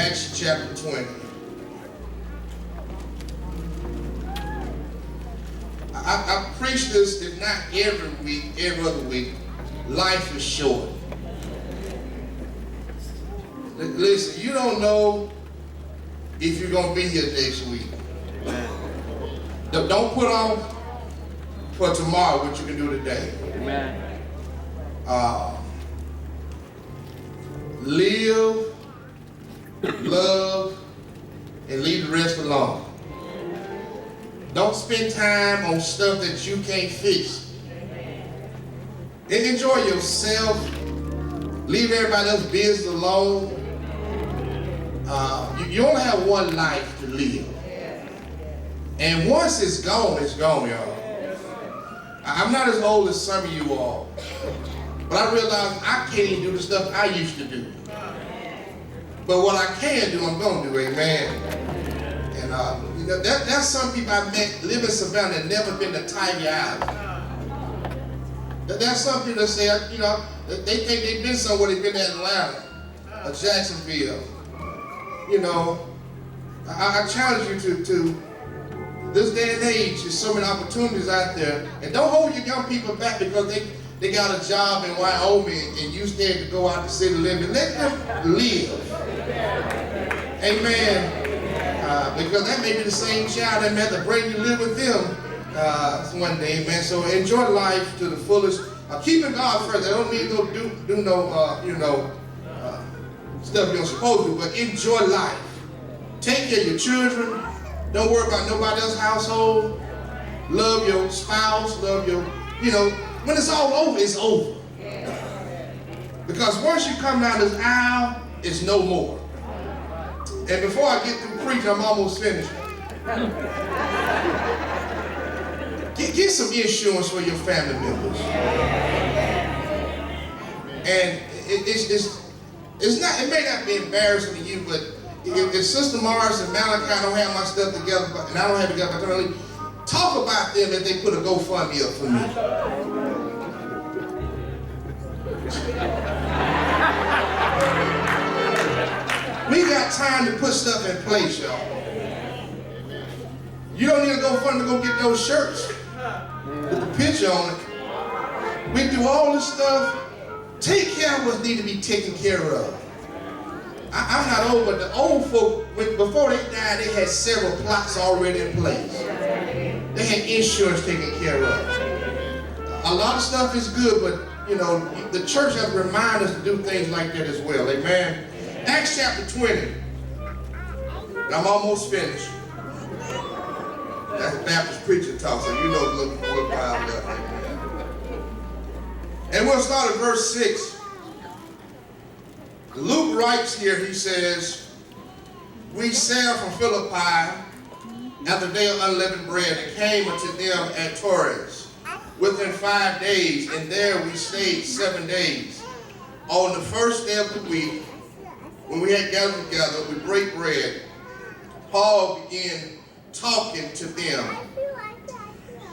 Acts chapter 20. I preach this, if not every week, every other week. Life is short. Listen, you don't know if you're going to be here next week. Don't put off for tomorrow what you can do today. Amen. Live, love, and leave the rest alone. Don't spend time on stuff that you can't fix. Enjoy yourself. Leave everybody else's business alone. You only have one life to live. And once it's gone, y'all. I'm not as old as some of you all, but I realize I can't even do the stuff I used to do. But what I can do, I'm going to do, amen. And that's some people I met live in Savannah that never been to Tiger Island. There's some people that say, they think they've been somewhere, they've been in Atlanta or Jacksonville. I challenge you to this day and age, there's so many opportunities out there. And don't hold your young people back because they got a job in Wyoming and you scared to go out the city living. Let them live. Amen. Because that may be the same child that may have to bring you to live with them one day, amen. So enjoy life to the fullest. Keeping God first. I don't mean to do no stuff you're supposed to, but enjoy life. Take care of your children. Don't worry about nobody else's household. Love your spouse. Love your, when it's all over, it's over. Because once you come down this aisle, it's no more. And before I get through preaching, I'm almost finished. Get some insurance for your family members. And it may not be embarrassing to you, but if Sister Morris and Malachi don't have my stuff together, and I don't have it together, talk about them if they put a GoFundMe up for me. We got time to put stuff in place, y'all. You don't need to GoFundMe to go get those shirts with the picture on it. We do all this stuff. Take care of what needs to be taken care of. I'm not old, but the old folk, before they died, they had several plots already in place. They had insurance taken care of. A lot of stuff is good, but the church has to remind us to do things like that as well. Amen. Acts chapter 20. I'm almost finished. That's a Baptist preacher talk, so you know it's a little piled up. Amen. And we'll start at verse 6. Luke writes here, he says, we sailed from Philippi after the day of unleavened bread and came unto them at Torres within 5 days, and there we stayed 7 days. On the first day of the week, when we had gathered together, we break bread. Paul began talking to them.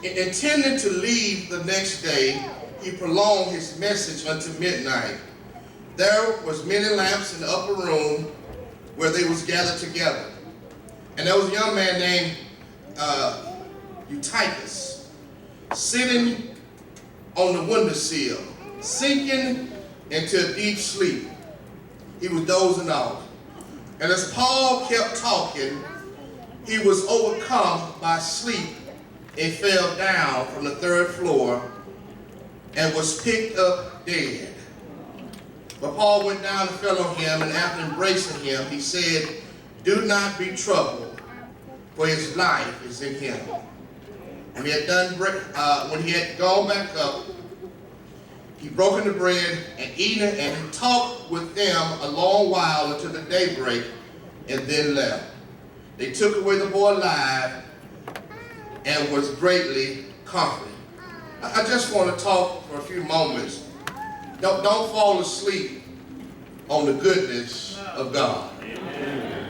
Intending to leave the next day, he prolonged his message until midnight. There was many lamps in the upper room where they was gathered together. And there was a young man named Eutychus sitting on the windowsill, sinking into a deep sleep. He was dozing off. And as Paul kept talking, he was overcome by sleep and fell down from the 3rd floor and was picked up dead. But Paul went down and fell on him, and after embracing him, he said, do not be troubled, for his life is in him. When he had gone back up, he broke the bread and eaten it, and he talked with them a long while until the daybreak, and then left. They took away the boy alive and was greatly comforted. I just want to talk for a few moments. Don't fall asleep on the goodness of God. Amen.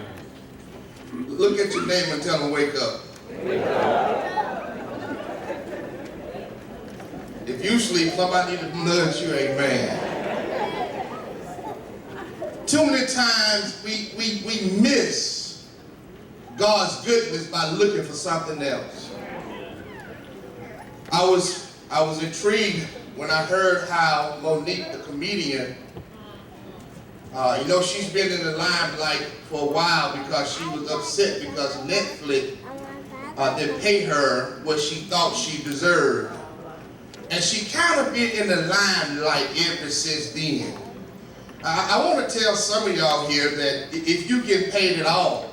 Look at your neighbor and tell him, wake up. Wake up. If you sleep, somebody need to nudge you, amen. Too many times we miss God's goodness by looking for something else. I was intrigued when I heard how Monique, the comedian, she's been in the limelight for a while because she was upset because Netflix didn't pay her what she thought she deserved. And she kind of been in the limelight ever since then. I want to tell some of y'all here that if you get paid at all,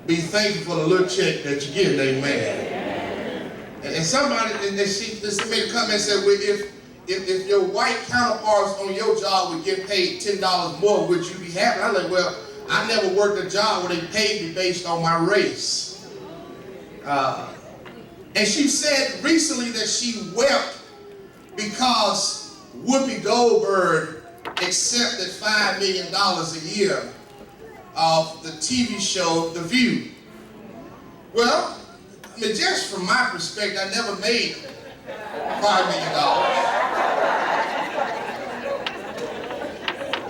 be thankful for the little check that you get, amen. And somebody, this made a comment and said, well, if your white counterparts on your job would get paid $10 more, would you be happy? I'm like, well, I never worked a job where they paid me based on my race. And she said recently that she wept because Whoopi Goldberg accepted $5 million a year of the TV show The View. Well, I mean, just from my perspective, I never made $5 million.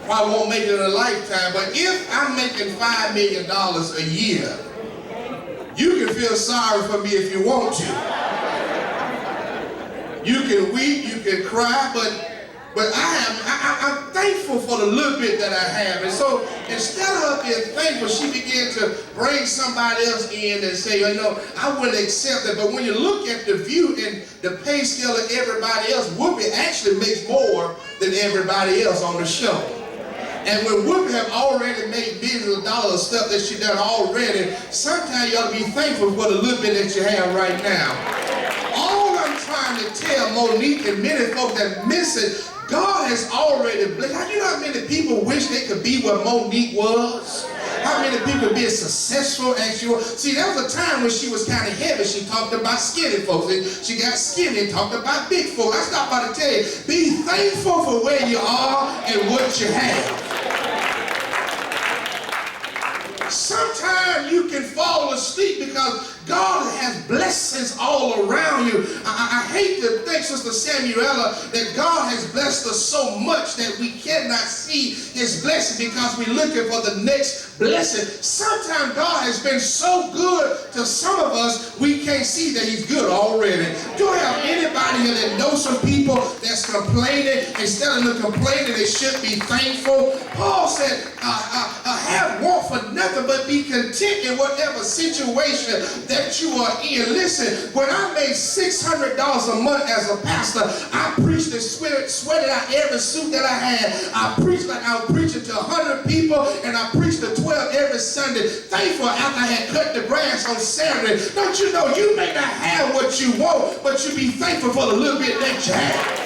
Probably won't make it in a lifetime, but if I'm making $5 million a year, you can feel sorry for me if you want to. You can weep, you can cry, but I'm thankful for the little bit that I have. And so instead of her being thankful, she began to bring somebody else in and say, I wouldn't accept it. But when you look at the View and the pay scale of everybody else, Whoopi actually makes more than everybody else on the show. And when Whoopi have already made billions of dollars of stuff that she done already, sometimes you ought to be thankful for the little bit that you have right now. All I'm trying to tell Monique and many folks that miss it, God has already blessed. You know how many people wish they could be where Monique was? How many people be as successful as you were? See, there was a time when she was kind of heavy. She talked about skinny folks. And she got skinny and talked about big folks. I stopped by to tell you, be thankful for where you are and what you have. Sometimes you can fall asleep because God has blessings all around you. I hate to think, Sister Samuela, that God has blessed us so much that we cannot see his blessing because we're looking for the next blessing. Sometimes God has been so good to some of us, we can't see that he's good already. Do I have anybody here that knows some people that's complaining? Instead of complaining, they should be thankful. Paul said, have want for nothing but be content in whatever situation that you are in. Listen, when I made $600 a month as a pastor, I preached and sweated out every suit that I had. I preached like I was preaching to 100 people, and I preached to 12 every Sunday. Thankful after I had cut the grass on Saturday. Don't you know, you may not have what you want, but you be thankful for the little bit that you have.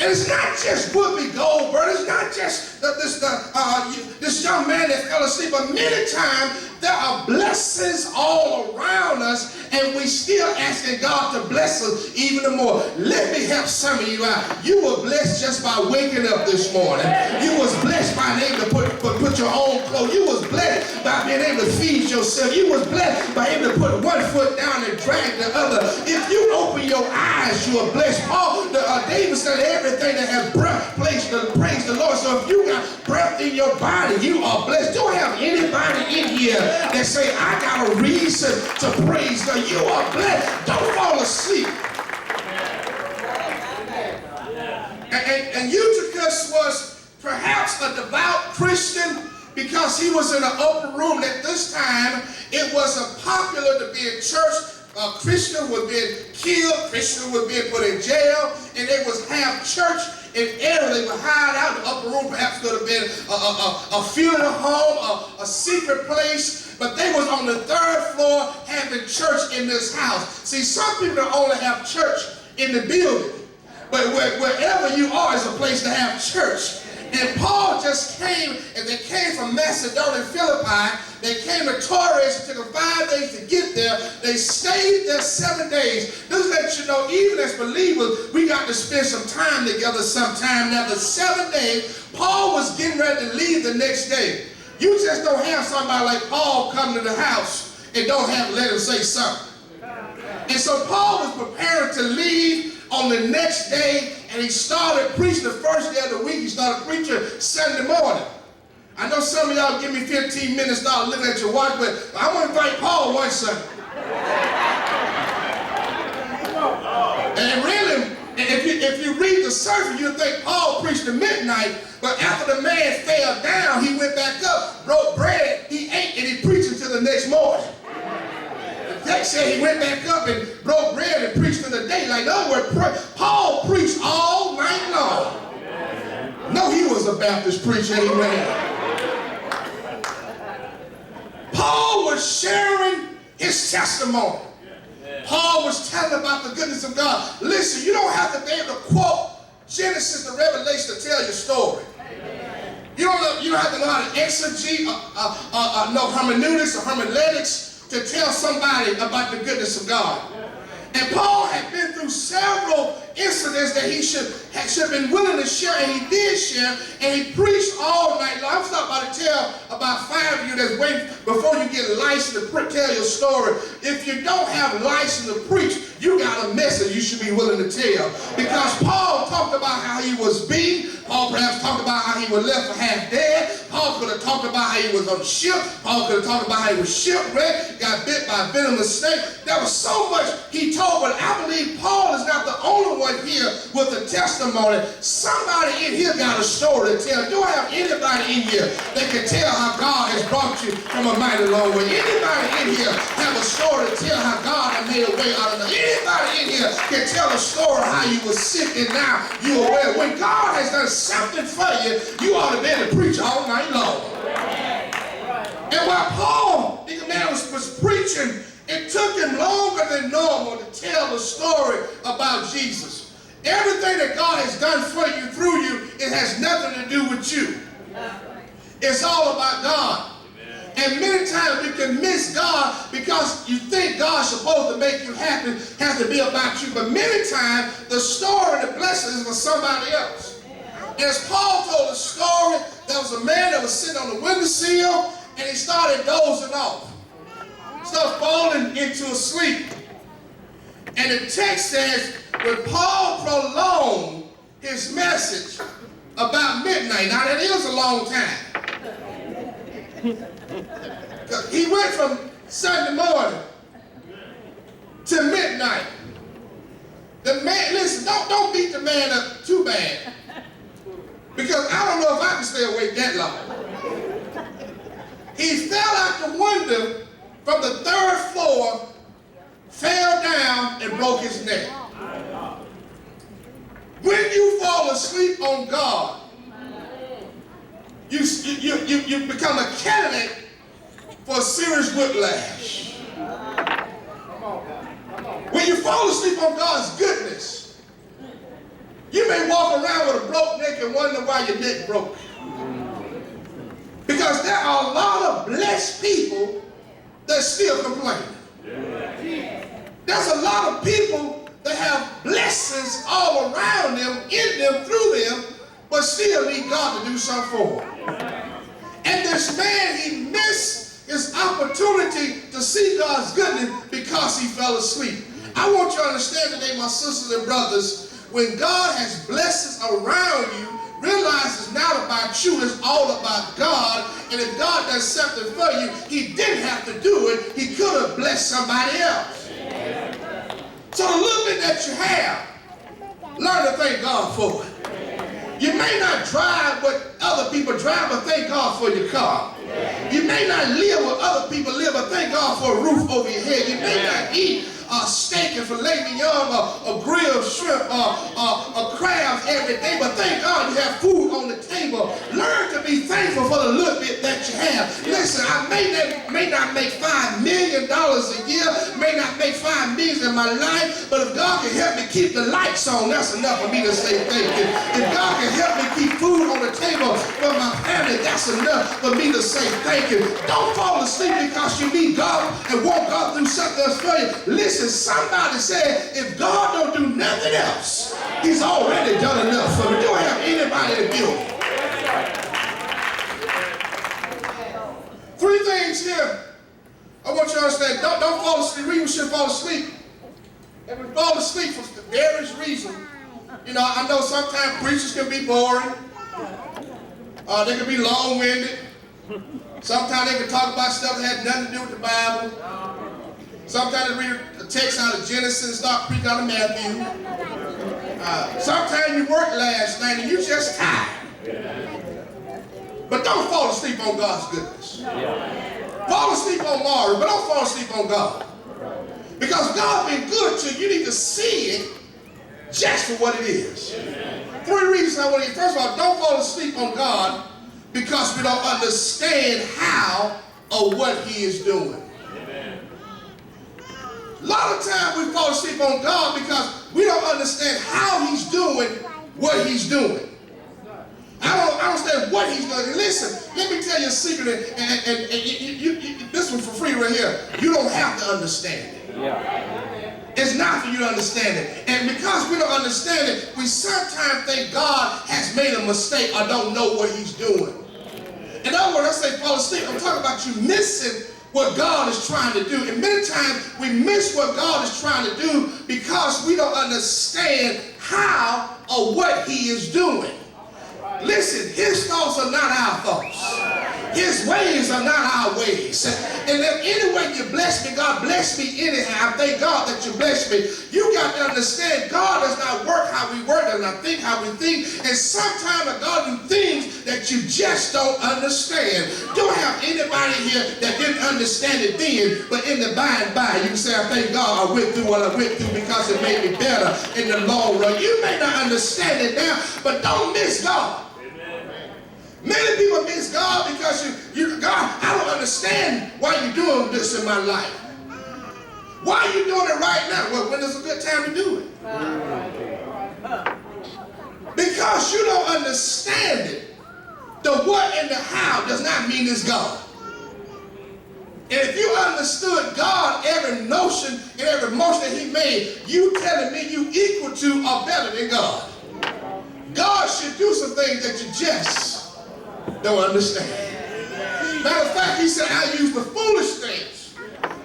And it's not just Whoopi Goldberg. It's not just this young man that fell asleep. But many times there are blessings all around us, and we still asking God to bless us even more. Let me help some of you out. You were blessed just by waking up this morning. You was blessed by being able to put your own clothes. You was blessed by being able to feed yourself. You was blessed by able to put one foot down and drag the other. If you open your eyes, you are blessed. David said everything that has breath, praise the Lord. So if you got breath in your body, you are blessed. Don't have anybody in here that say, I got a reason to praise God. You are blessed. Don't fall asleep. And Eutychus was perhaps a devout Christian because he was in an upper room. At this time, it wasn't popular to be in church. Christians were being killed, Christians were being put in jail, and they was have church in area. They were hired out. The upper room perhaps could have been a funeral home, a secret place, but they was on the 3rd floor having church in this house. See, some people only have church in the building, but wherever you are is a place to have church. And Paul just came, and they came from Macedonia, Philippi. They came to Taurus. It took them 5 days to get there. They stayed there 7 days. This let you know, even as believers, we got to spend some time together sometime. Now, the 7 days, Paul was getting ready to leave the next day. You just don't have somebody like Paul come to the house and don't have to let him say something. And so Paul was preparing to leave on the next day, And he started preaching the first day of the week. He started preaching Sunday morning. I know some of y'all give me 15 minutes, start looking at your watch, but I want to invite Paul one Sunday. And really, if you read the surface, you'll think Paul preached at midnight, but after the man fell down, he went back up, broke bread, he ate, and he preached until the next morning. The text said he went back up and broke bread and preached in the daylight. In other words, Paul preached all night long. No, he was a Baptist preacher, amen. Paul was sharing his testimony. Paul was telling about the goodness of God. Listen, you don't have to be able to quote Genesis to Revelation to tell your story. You don't have to know how to exegete, know hermeneutics or hermeneutics to tell somebody about the goodness of God. And Paul had been through several incidents that he should have been willing to share, and he did share, and he preached all night long. I'm about to tell about 5 of you that's waiting before you get licensed to tell your story. If you don't have license to preach, you got a message you should be willing to tell. Because Paul talked about how he was beaten. Paul perhaps talked about how he was left for half dead. Paul could have talked about how he was on the ship. Paul could have talked about how he was shipwrecked, got bit by a venomous snake. There was so much he told, but I believe Paul is not the only one here with a testimony. Somebody in here got a story to tell. Do I have anybody in here that can tell how God has brought you from a mighty long way? Anybody in here have a story to tell how God has made a way out of it? Anybody in here can tell a story how you were sick and now you are well? When God has done something for you, you ought to be able to preach all night long. And while Paul, the man was preaching, it took him longer than normal to tell the story about Jesus. Everything that God has done for you, through you, it has nothing to do with you. It's all about God. And many times we can miss God because you think God's supposed to make you happy, has to be about you. But many times the story, the blessing is for somebody else. As Paul told the story, there was a man that was sitting on the windowsill and he started dozing off. Started falling into a sleep. And the text says, when Paul prolonged his message about midnight, now that is a long time. He went from Sunday morning to midnight. The man, listen, don't beat the man up too bad. Because I don't know if I can stay awake that long. He fell out the window from the 3rd floor, fell down, and broke his neck. When you fall asleep on God, you become a candidate for a serious whiplash. When you fall asleep on God's goodness, you may walk around with a broke neck and wonder why your neck broke. Because there are a lot of blessed people that still complain. There's a lot of people that have blessings all around them, in them, through them, but still need God to do something for them. And this man, he missed his opportunity to see God's goodness because he fell asleep. I want you to understand today, my sisters and brothers, when God has blessings around you, realize it's not about you, it's all about God. And if God does something for you, he didn't have to do it. He could have blessed somebody else. So the little bit that you have, learn to thank God for it. You may not drive what other people drive, but thank God for your car. You may not live what other people live, but thank God for a roof over your head. You may not eat steak and filet mignon or grilled shrimp or crabs every day, but thank God you have food on the table. Learn to be thankful for the little bit that you have. Listen, I may not make $5 million a year, may not make $5 million in my life, but if God can help me keep the lights on, that's enough for me to say thank you. If God can help me keep food on the table for my family, that's enough for me to say thank you. Don't fall asleep because you need God and want God to do something else for you. Listen, somebody said, if God don't do nothing else, he's already done enough for me. Do I have anybody in the building? 3 things here I want you to understand. Don't fall asleep. We shouldn't fall asleep. And we fall asleep for various reasons. You know, I know sometimes preachers can be boring. They can be long-winded. Sometimes they can talk about stuff that had nothing to do with the Bible. Sometimes they read a text out of Genesis and start preaching out of Matthew. Sometimes you worked last night and you just tired. But don't fall asleep on God's goodness. Fall asleep on Mary, but don't fall asleep on God. Because God been good to you. You need to see it just for what it is. 3 reasons I want to get. First of all, don't fall asleep on God because we don't understand how or what He is doing. A lot of times we fall asleep on God because we don't understand how He's doing what He's doing. I don't understand what He's doing. And listen, let me tell you a secret, and this one's for free right here. You don't have to understand it. It's not for you to understand it. And because we don't understand it, we sometimes think God has made a mistake or don't know what He's doing. In other words, I say fall asleep, I'm talking about you missing what God is trying to do. And many times we miss what God is trying to do because we don't understand how or what He is doing. Listen, His thoughts are not our thoughts. His ways are not our ways. And if any way you bless me, God bless me anyhow. I thank God that you bless me. You got to understand God does not work how we work, does not think how we think. And sometimes God do things that you just don't understand. Don't have anybody here that didn't understand it then, but in the by and by, you can say, I thank God I went through what I went through because it made me better in the long run. You may not understand it now, but don't miss God. Many people miss God because God, I don't understand why you're doing this in my life. Why are you doing it right now? Well, when is a good time to do it? Because you don't understand it. The what and the how does not mean it's God. And if you understood God, every notion and every motion that He made, you telling me you equal to or better than God. God should do some things that you just don't understand. Matter of fact, He said, I use the foolish things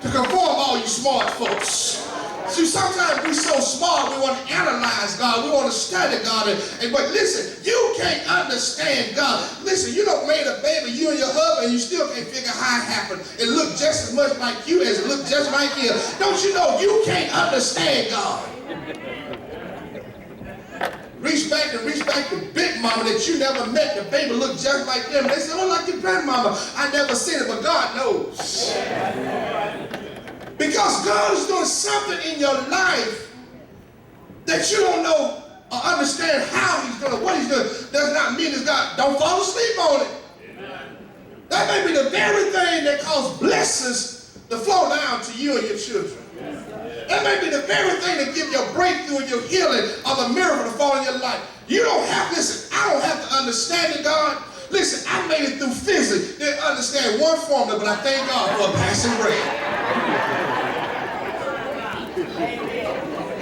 to conform all you smart folks. See, sometimes we're so smart, we want to analyze God, we want to study God, but listen, you can't understand God. Listen, you don't made a baby, you and your husband, and you still can't figure how it happened. It looked just as much like you as it looked just like him. Don't you know you can't understand God? Reach back to Big Mama that you never met. The baby looked just like them. They said, oh, like your grandmama. I never seen it, but God knows. Because God is doing something in your life that you don't know or understand how He's doing it. What He's doing does not mean it's God. Don't fall asleep on it. That may be the very thing that causes blessings to flow down to you and your children. That may be the very thing that gives you a breakthrough and your healing or the miracle to fall in your life. You don't have, listen, I don't have to understand it, God. Listen, I made it through physics. Didn't understand one formula, but I thank God for a passing grade.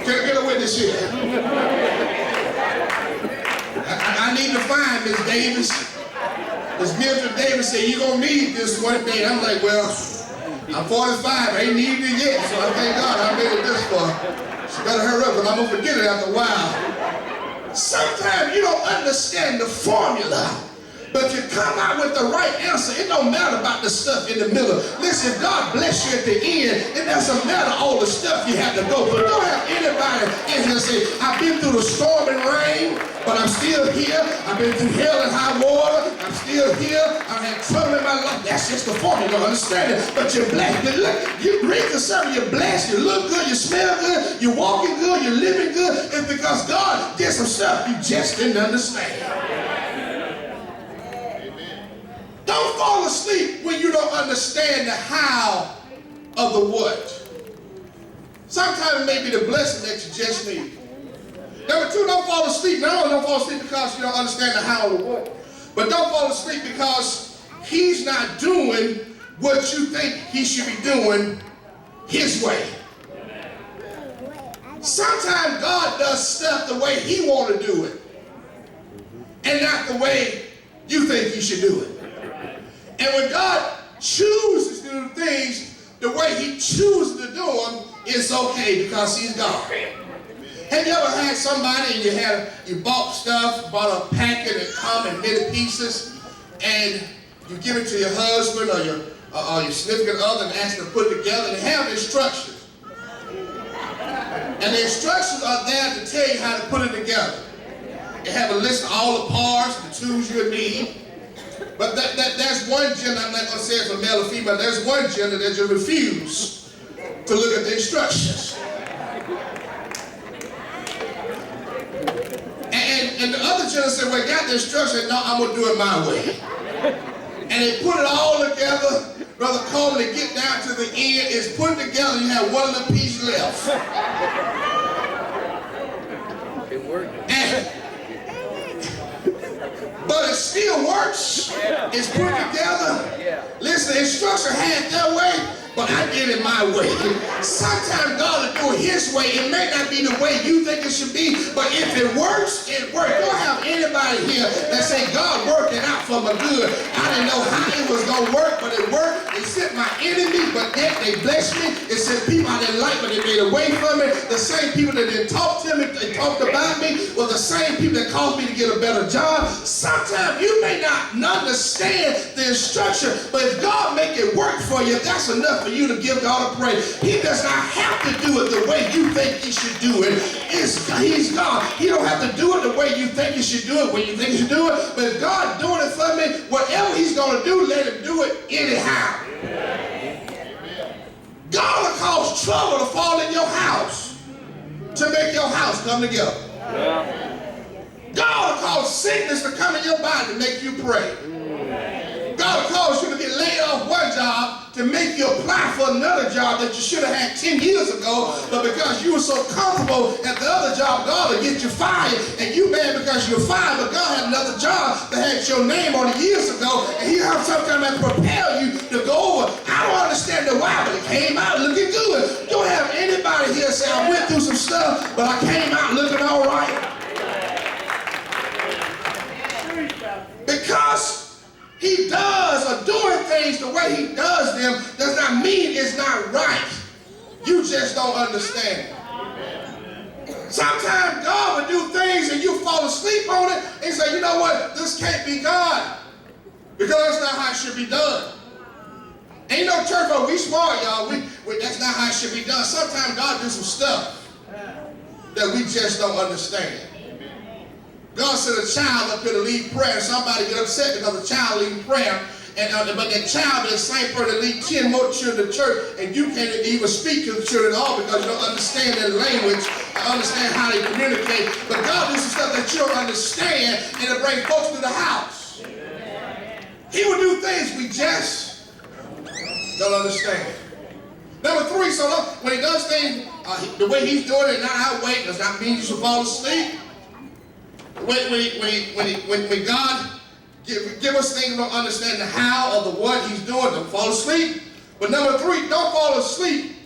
Can I get a witness here? I need to find Miss Davis. Miss Mildred Davis said, you're going to need this one day. And I'm like, well, I'm 45, I ain't needed it yet, so I thank God I made it this far. She better hurry up, because I'm going to forget it after a while. Sometimes you don't understand the formula, but you come out with the right answer. It don't matter about the stuff in the middle. Listen, God bless you at the end. It doesn't matter all the stuff you have to go through. Don't have anybody in here say, I've been through the storm and rain, but I'm still here. I've been through hell and high water. I'm still here. I've had trouble in my life. That's just the formula. You don't understand it. But you're blessed. Look, you read the sermon, you're blessed. You look good. You smell good. You're walking good. You're living good. It's because God did some stuff you just didn't understand. Don't fall asleep when you don't understand the how of the what. Sometimes it may be the blessing that you just need. Number two, don't fall asleep. Not only don't fall asleep because you don't understand the how or the what, but don't fall asleep because He's not doing what you think He should be doing His way. Sometimes God does stuff the way He wants to do it and not the way you think He should do it. And when God chooses to do things the way He chooses to do them, it's okay because He's God. Have you ever had somebody and you bought stuff, bought a packet and come in many pieces, and you give it to your husband or your significant other and ask them to put it together, and they have instructions. And the instructions are there to tell you how to put it together. They have a list of all the parts, the tools you need. But there's one gender, I'm not going to say it's a male or female, there's one gender that just refuse to look at the instructions. And the other gender said, well, got the instructions, no, I'm going to do it my way. And they put it all together. Brother Coleman, they get down to the end, it's put together, you have one little piece left. It worked. But it still works. Yeah. It's put together. Yeah. Listen, the instruction had their way, but I did it my way. Sometimes God will do it his way. It may not be the way you think it should be, but if it works, it works. Don't have anybody here that say, God worked it out for my good. I didn't know how it was going to work, but it worked. It sent my enemy, but yet they blessed me. It sent people I didn't like, but they made a way for me. The same people that didn't talk to me, they talked about me, were the same people that caused me to get a better job. Sometimes you may not understand the instruction, but if God make it work for you, that's enough for you to give God a praise. He does not have to do it the way you think he should do it. He's God. He don't have to do it the way you think he should do it, when you think he should do it. But if God doing it for me, whatever he's going to do, let him do it anyhow. God will cause trouble to fall in your house to make your house come together. God will cause sickness to come in your body to make you pray. God will cause you to get laid off one job to make you apply for another job that you should have had 10 years ago, but because you were so comfortable at the other job, God will get you fired, and you mad because you're fired, but God had another job that had your name on it years ago, and he has sometimes to prepare you to go over. I don't understand the why, but it came out looking good. You don't have anybody here say, I went through some stuff, but I came out looking all right. Because he does or doing things the way he does them does not mean it's not right. You just don't understand it. Sometimes God will do things and you fall asleep on it and say, you know what, this can't be God. Because that's not how it should be done. Ain't no church, but we smart, y'all. That's not how it should be done. Sometimes God do some stuff that we just don't understand. God sent a child up here to lead prayer, and somebody get upset because the child leading prayer, but that child is the same person that lead 10 more children to church, and you can't even speak to the children at all because you don't understand their language, understand how they communicate. But God does some stuff that you don't understand, and it brings folks to the house. He will do things we just don't understand. Number 3, so when he does things the way he's doing it, not our way, does not mean you should fall asleep. When God give us things we don't understand the how or the what he's doing, don't fall asleep. But number 3, don't fall asleep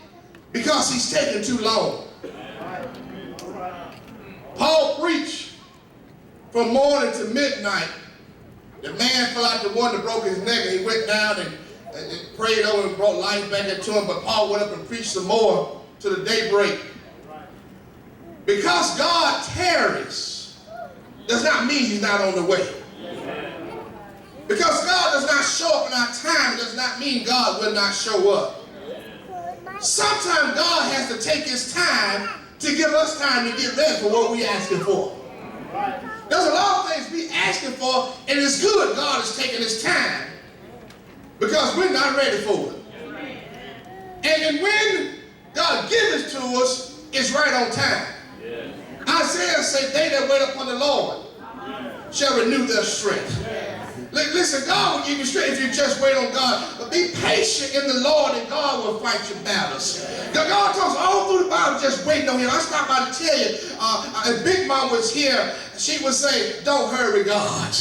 because he's taking too long. Paul preached from morning to midnight. The man fell out the one that broke his neck, and he went down and prayed over and brought life back into him. But Paul went up and preached some more to the daybreak. Because God tarries does not mean he's not on the way. Because God does not show up in our time does not mean God will not show up. Sometimes God has to take his time to give us time to get ready for what we're asking for. There's a lot of things we're asking for, and it's good God is taking his time because we're not ready for it. And when God gives it to us, it's right on time. Isaiah said, they that wait upon the Lord shall renew their strength. Listen, God will give you strength if you just wait on God. But be patient in the Lord and God will fight your battles. God talks all through the Bible just waiting on him. I stopped by to tell you, if Big Mom was here, she would say, don't hurry God.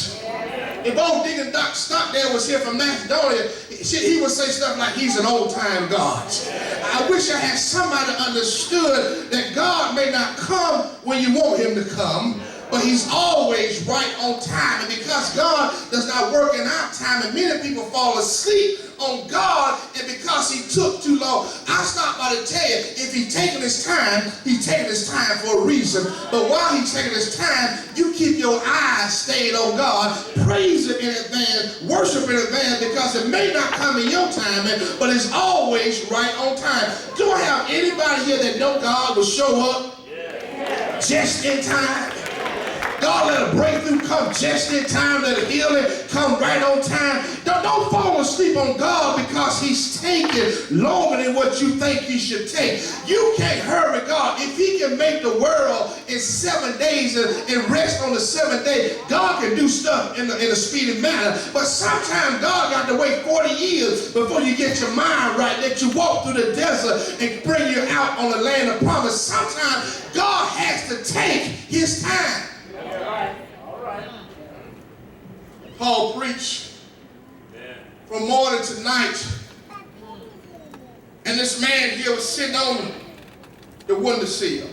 If old Deacon Doc Stockdale was here from Macedonia, he would say stuff like he's an old-time God. I wish I had somebody that understood that God may not come when you want him to come, but he's always right on time. And because God does not work in our time, and many people fall asleep on God, and because he took too long, I stop by to tell you, if he's taking his time for a reason. But while he's taking his time, you keep your eyes stayed on God, praise him in advance, worship in advance, because it may not come in your time, but it's always right on time. Do I have anybody here that know God will show up just in time? God, let a breakthrough come just in time. Let a healing come right on time. Don't fall asleep on God because he's taking longer than what you think he should take. You can't hurry God. If he can make the world in 7 days and rest on the 7th day, God can do stuff in a speedy manner. But sometimes God got to wait 40 years before you get your mind right, let you walk through the desert and bring you out on the land of promise. Sometimes God has to take his time. Paul preached from morning to night, and this man here was sitting on the windowsill.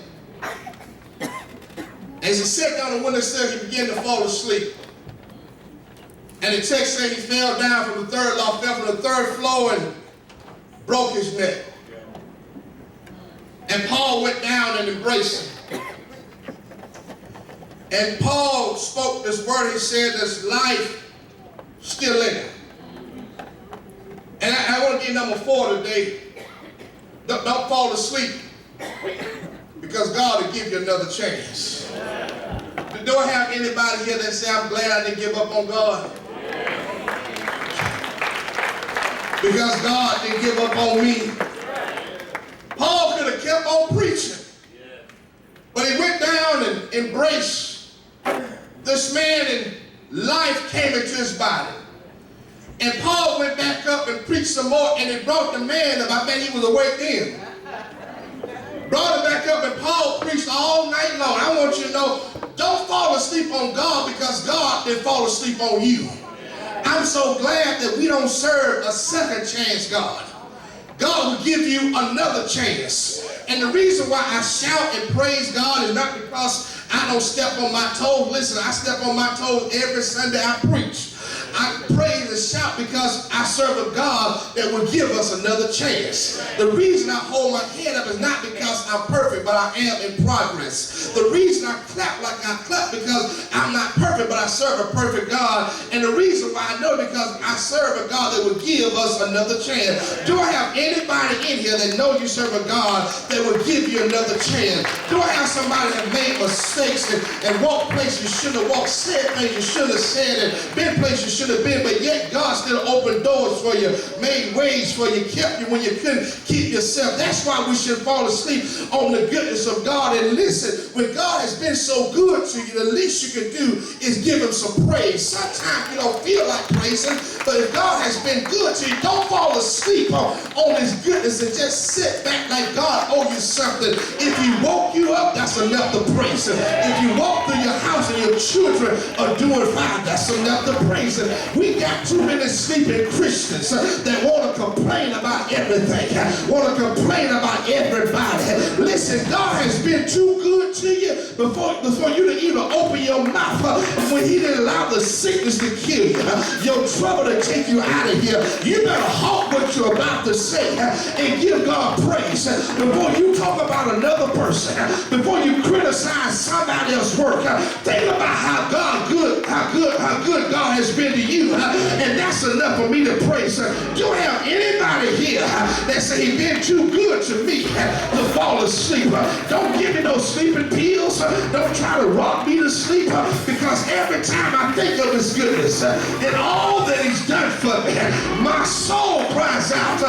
As he sat on the windowsill, he began to fall asleep. And the text said he fell down from the third floor and broke his neck. And Paul went down and embraced him. And Paul spoke this word. He said, there's life still in it. And I want to give number 4 today. Don't fall asleep, because God will give you another chance. Do I have anybody here that say, I'm glad I didn't give up on God? Because God didn't give up on me. Paul could have kept on preaching. But he went down and embraced this man, and life came into his body. And Paul went back up and preached some more, and it brought the man up. I bet he was awake then. Brought him back up, and Paul preached all night long. I want you to know, don't fall asleep on God, because God didn't fall asleep on you. I'm so glad that we don't serve a second chance God. God will give you another chance. And the reason why I shout and praise God is not because I don't step on my toes. Listen, I step on my toes every Sunday I preach. I praise and shout because I serve a God that will give us another chance. The reason I hold my head up is not because I'm perfect, but I am in progress. The reason I clap like I clap because I'm not perfect, but I serve a perfect God. And the reason why I know because I serve a God that will give us another chance. Do I have anybody in here that know you serve a God that will give you another chance? Do I have somebody that made mistakes and walked places you shouldn't have walked, said things you shouldn't have said, and been places you should have been, but yet God still opened doors for you, made ways for you, kept you when you couldn't keep yourself? That's why we should fall asleep on the goodness of God. And listen, when God has been so good to you, the least you can do is give him some praise. Sometimes you don't feel like praising, but if God has been good to you, don't fall asleep on his goodness and just sit back like God owes you something. If he woke you up, that's enough to praise him. If you walk through your house and your children are doing fine, that's enough to praise him. We got too many sleeping Christians that want to complain about everything, want to complain about everybody. Listen, God has been too good to you before you to even open your mouth. When he didn't allow the sickness to kill you, your trouble to take you out of here, you better halt what you're about to say and give God praise. Before you talk about another person, before you criticize somebody else's work, think about how good God has been to you, and that's enough for me to praise. Do I have anybody here that say he's been too good to me to fall asleep? Don't give me no sleeping pills. Don't try to rock me to sleep, because every time I think of his goodness and all that he's done for me, my soul cries out,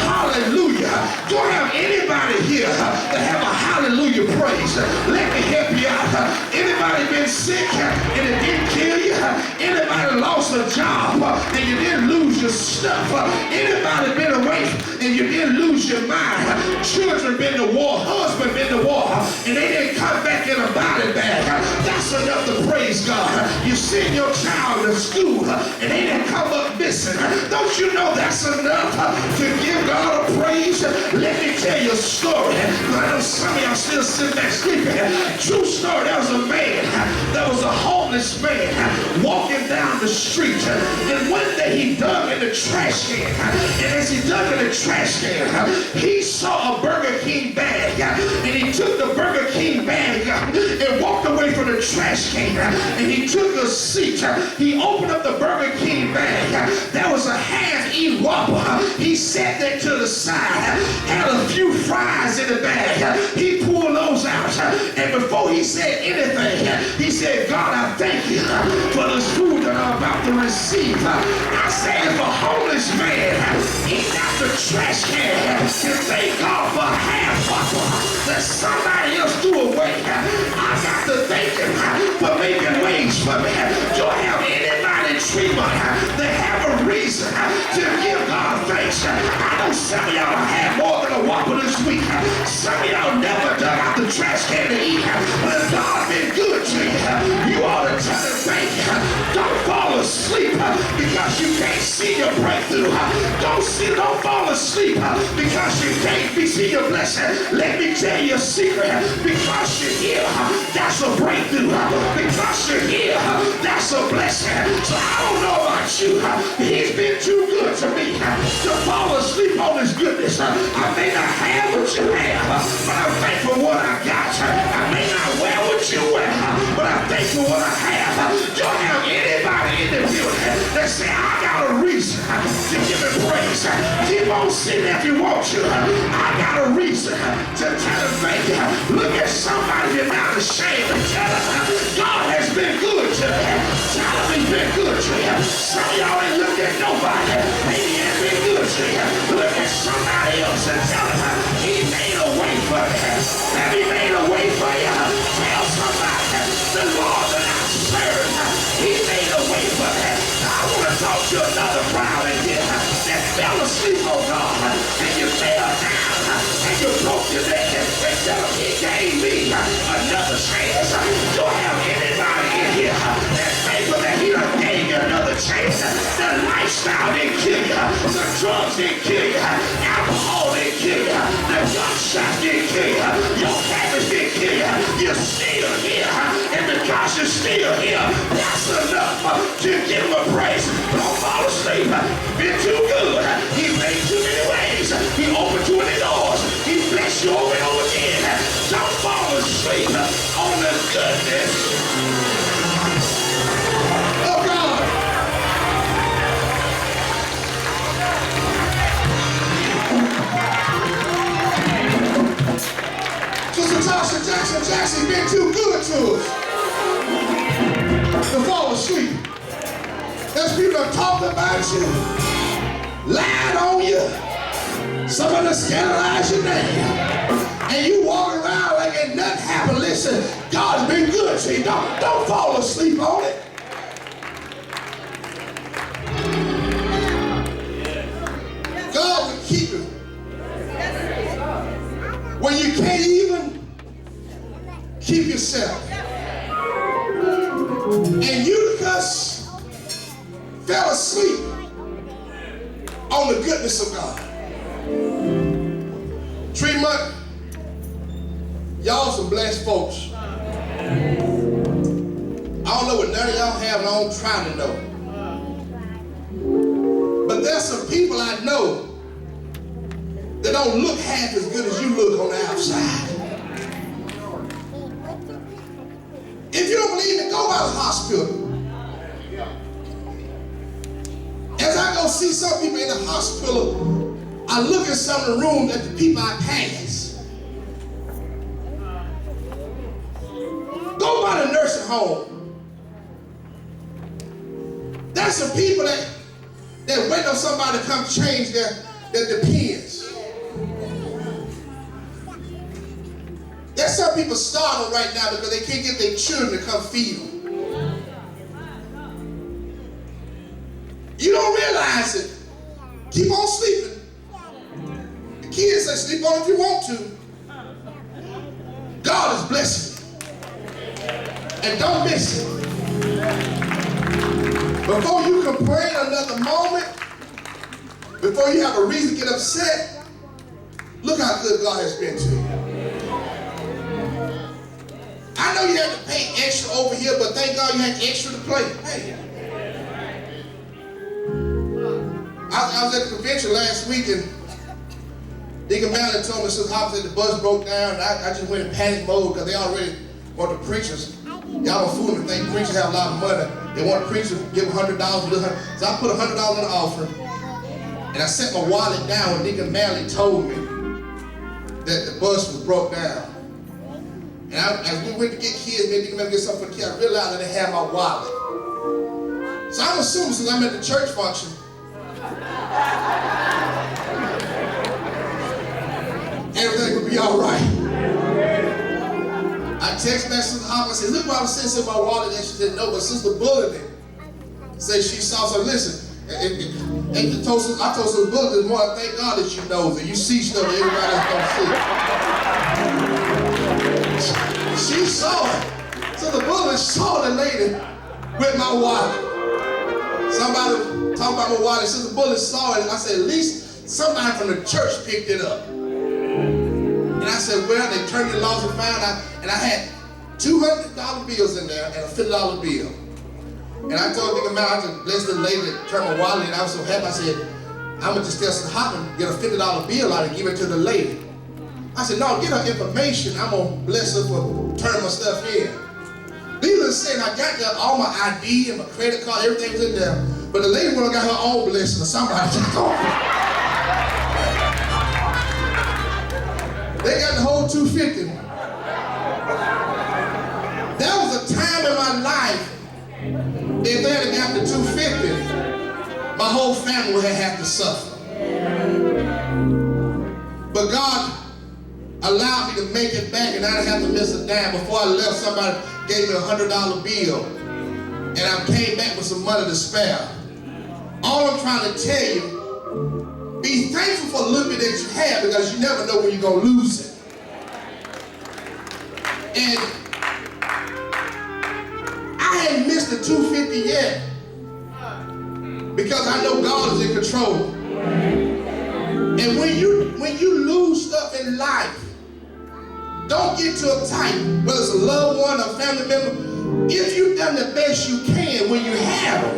hallelujah. Do I have anybody here that have a hallelujah praise? Let me help you out. Anybody been sick and it didn't kill you? Anybody lost a job and you didn't lose your stuff? Anybody been away and you didn't lose your mind? Children been to war, husband been to war, and they didn't come back in a body bag. That's enough to praise God. You send your child to school and they didn't come up missing. Don't you know that's enough to give God a praise? Let me tell you a story. I know some of y'all still sitting there sleeping. True story, there was a man, there was a homeless man walking down the street, and one day he dug in the trash can, and as he dug in the trash can, he saw a Burger King bag, and he took the Burger King bag and walked away from the trash can, and he took a seat. He opened up the Burger King bag. There was a half-eaten Whopper. He sat there to the side, had a few fries in the bag. He pulled those out, and before he said anything, he said, God, I thank you for this food that I'm about to receive. I said, if a homeless man eat out the trash can and thank God for a half Whopper that somebody else threw away, I got to thank him for making ways for me. Do I have anybody in Tremont that have a reason to give God thanks? I know some of y'all had more than a Whopper this week. Some of y'all never dug out the trash can to eat. But if God been good to you, you ought to tell him thank you. Don't fall asleep because you can't see your breakthrough. Don't fall asleep because you can't see your blessing. Let me tell you a secret. Because you're here, that's a breakthrough. Because you're here, that's a blessing. So I don't know about you. He's been too good to me to fall asleep on his goodness. I may not have what you have, but I'm thankful for what I got. I may not wear what you wear, but I'm thankful for what I have. Don't have anybody in the building that say, I got a reason to give him praise. Keep on sitting if you want to. I got a reason to tell him thank you. Look at somebody you're not ashamed to tell him God has been good to me. Tell him he's been good to you. Some of y'all ain't looked at nobody. Maybe he ain't been good to you. Look at somebody else and tell him he made a way for me. Have he made a way for you? Tell somebody the Lord that I serve, he made a way for me. I want to talk to another crowd in here that fell asleep on God, and you fell down, and you broke your neck, and tell him he gave me another chance. Do I have anybody in here that's thankful that he done gave you another chance? The lifestyle didn't kill you, the drugs didn't kill you, alcohol didn't kill you, the gunshots didn't kill you, your habits didn't kill you. You're still here, and because you're still here, that's enough to give him a praise. Don't fall asleep. Been too good. He made too many ways. He opened too many doors. He blessed you over and over again. Don't fall asleep on the goodness of God. Sister Jackson been too good to us to fall asleep. There's people that talked about you, lied on you, some of them scandalized your name, and you walk around like ain't nothing happened. Listen, God's been good to you. Don't fall asleep on it. God will keep you when you can't even keep yourself. And Eutychus fell asleep on the goodness of God. Tremont, y'all some blessed folks. I don't know what none of y'all have, and I don't try to know. But there's some people I know that don't look half as good as you look on the outside. If you don't believe me, go by the hospital. As I go see some people in the hospital, I look at some of the rooms at the people I pass. Go by the nursing home. There's some people that wait on somebody to come change their depends. There's some people starving right now because they can't get their children to come feed them. I said, keep on sleeping. The kids say, sleep on if you want to. God is blessing you. And don't miss it. Before you complain another moment, before you have a reason to get upset, look how good God has been to you. I know you had to pay extra over here, but thank God you had extra to play. Hey. I was at the convention last week, and Deacon Malley told me Sister Hopper said the bus broke down, and I just went in panic mode because they already want the preachers. Y'all don't fool me, think preachers have a lot of money. They want the preachers to give $100. So I put $100 in the offering, and I set my wallet down when Deacon Malley told me that the bus was broke down. And as we went to get kids, maybe Deacon Malley get something for the kids, I realized that they had my wallet. So I'm assuming since I'm at the church function, everything would be all right. I text back Sister Hopper, I said, look what I was saying in my wallet. And she said, no, but Sister Bulletin said she saw. So listen, I told Sister Bulletin this morning, thank God that you know that you see stuff that everybody else don't see. She saw it. So the Bulletin saw the lady with my wallet. Somebody talking about my wallet. Sister Bulletin saw it. I said, at least somebody from the church picked it up. And I said, well, they turned it lost and found out. And I had $200 bills in there and a $50 bill. And I told Deacon Malley, I just blessed the lady that turned my wallet, and I was so happy. I said, I'm going to just tell Sister Hopper, get a $50 bill out and give it to the lady. I said, no, get her information. I'm going to bless her for turning my stuff in. Needless to say, I got there, all my ID and my credit card, everything was in there. But the lady went and got her own blessing, or somebody took off. They got the whole $250. There was a time in my life, if they had got the $250, my whole family would have to suffer. But God allowed me to make it back, and I didn't have to miss a dime. Before I left, somebody gave me a $100 bill, and I came back with some money to spare. All I'm trying to tell you, be thankful for a little bit that you have, because you never know when you're going to lose it. And I hadn't missed the $250 yet, because I know God is in control. And when you lose stuff in life, don't get too uptight, whether it's a loved one or a family member. If you've done the best you can when you have it,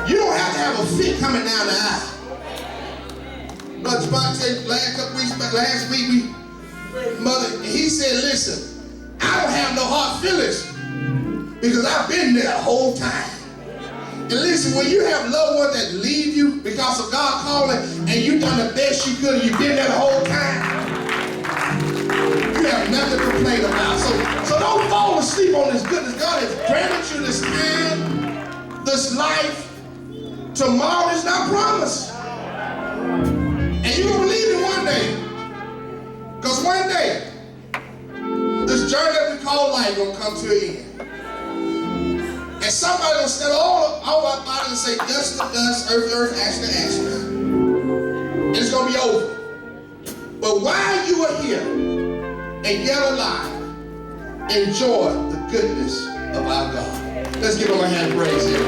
you don't have to have a fit coming down the aisle. Brother Spot said last week, Mother, he said, listen, I don't have no hard feelings because I've been there the whole time. And listen, when you have loved ones that leave you because of God calling, and you've done the best you could and you've been there the whole time, you have nothing to complain about. So don't fall asleep on this goodness. God has granted you this time, this life. Tomorrow is not promised. And you're going to believe it one day. Because one day, this journey that we call life going to come to an end. And somebody will stand all our bodies and say, dust to dust, earth to earth, ash to ash. And it's going to be over. But while you are here and yet alive, enjoy the goodness of our God. Let's give him a hand of praise here.